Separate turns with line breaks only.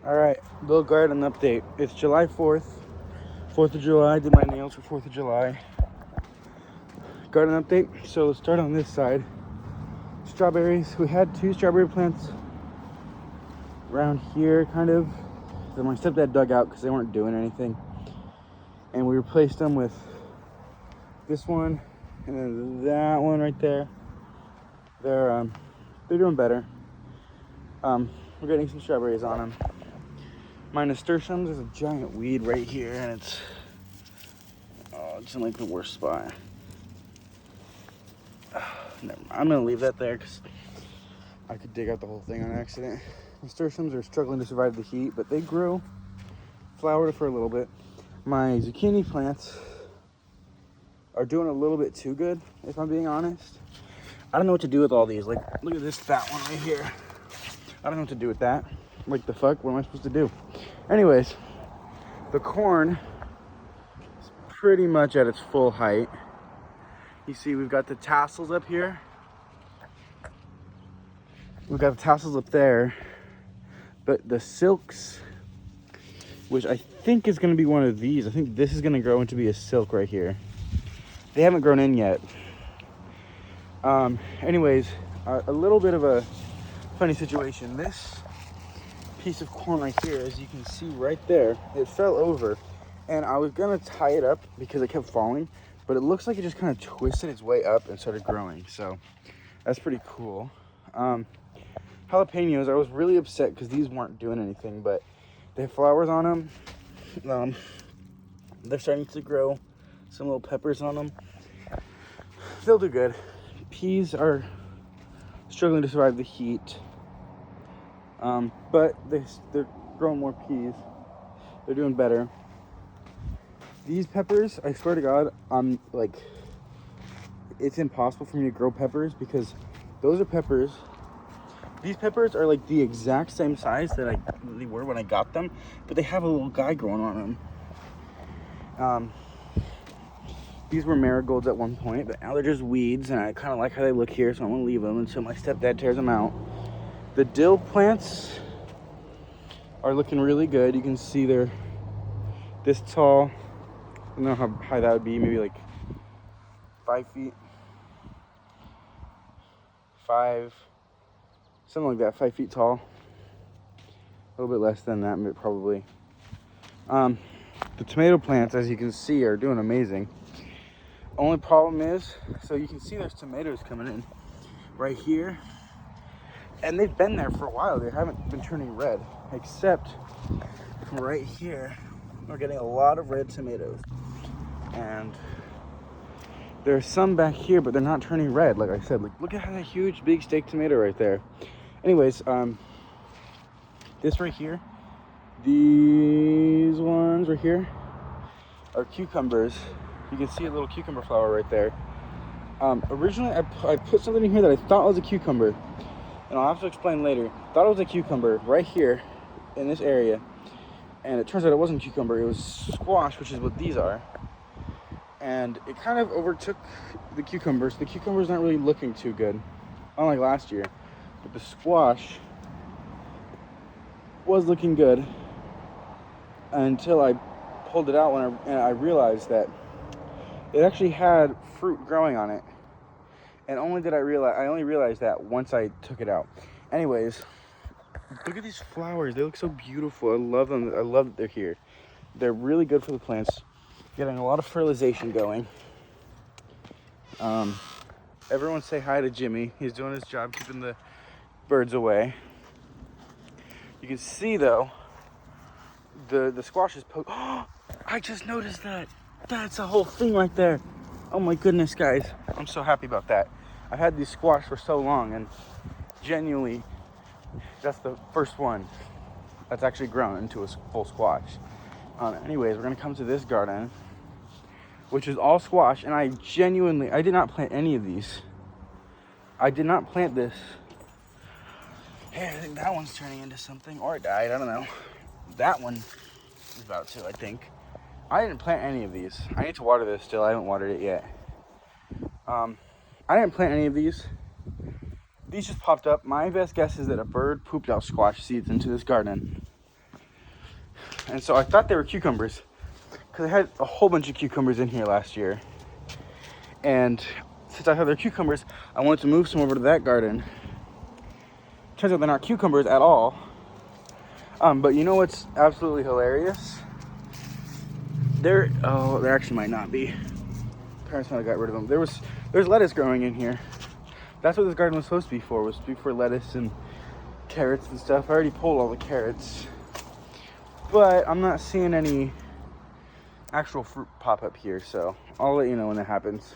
All right, little garden update. It's July 4th. 4th of July. Did my nails for 4th of July. Garden update. So let's start on this side. Strawberries. We had 2 strawberry plants around here, kind of. That my stepdad dug out because they weren't doing anything. And we replaced them with this one and then that one right there. They're doing better. We're getting some strawberries on them. My nasturtiums, there's a giant weed right here, and it's in like the worst spot. Never mind. I'm gonna leave that there because I could dig out the whole thing on accident. Nasturtiums are struggling to survive the heat, but they grew, flowered for a little bit. My zucchini plants are doing a little bit too good, if I'm being honest. I don't know what to do with all these. Like, look at this fat one right here. I don't know what to do with that. Like, the fuck? What am I supposed to do? Anyways, the corn is pretty much at its full height. You see, we've got the tassels up here. We've got the tassels up there. But the silks, which I think is going to be one of these. I think this is going to grow into be a silk right here. They haven't grown in yet. Anyways, a little bit of a funny situation. This piece of corn right here, as you can see right there, it fell over, and I was gonna tie it up because it kept falling, but it looks like it just kind of twisted its way up and started growing, so that's pretty cool. Jalapenos, I was really upset because these weren't doing anything, but they have flowers on them. They're starting to grow some little peppers on them. They'll do good. Peas are struggling to survive the heat, but they're growing more peas. They're doing better. These peppers, I swear to God, it's impossible for me to grow peppers because those are peppers. These peppers are like the exact same size that they were when I got them, but they have a little guy growing on them. These were marigolds at one point, but now they're just weeds, and I kind of like how they look here, so I'm gonna leave them until my stepdad tears them out. The dill plants are looking really good. You can see they're this tall. I don't know how high that would be, maybe like 5 feet. 5, something like that, 5 feet tall. A little bit less than that, but probably. The tomato plants, as you can see, are doing amazing. Only problem is, so you can see there's tomatoes coming in right here, and they've been there for a while. They haven't been turning red, except right here we're getting a lot of red tomatoes, and there's some back here, but they're not turning red. Like I said, like look at that huge big steak tomato right there. Anyways, this right here, these ones right here are cucumbers. You can see a little cucumber flower right there. Originally, I put something in here that I thought was a cucumber, and I'll have to explain later. Thought it was a cucumber right here in this area, and it turns out it wasn't cucumber. It was squash, which is what these are, and it kind of overtook the cucumbers. The cucumbers aren't really looking too good, unlike last year, but the squash was looking good until I pulled it out and I realized that it actually had fruit growing on it, and I only realized that once I took it out. Anyways, look at these flowers. They look so beautiful. I love them. I love that they're here. They're really good for the plants. Getting a lot of fertilization going. Everyone say hi to Jimmy. He's doing his job keeping the birds away. You can see though, the squash is oh, I just noticed that. That's a whole thing right there. Oh my goodness, guys. I'm so happy about that. I've had these squash for so long, and genuinely, that's the first one that's actually grown into a full squash. Anyways, we're gonna come to this garden, which is all squash, and I did not plant any of these. I did not plant this. Hey, I think that one's turning into something, or it died, I don't know. That one is about to, I think. I didn't plant any of these. I need to water this still. I haven't watered it yet. I didn't plant any of these. These just popped up. My best guess is that a bird pooped out squash seeds into this garden. And so I thought they were cucumbers because I had a whole bunch of cucumbers in here last year. And since I thought they're cucumbers, I wanted to move some over to that garden. Turns out they're not cucumbers at all. But you know what's absolutely hilarious? There actually might not be. Parents might have got rid of them. There's lettuce growing in here. That's what this garden was supposed to be for. Was to be for lettuce and carrots and stuff. I already pulled all the carrots, but I'm not seeing any actual fruit pop up here. So I'll let you know when that happens.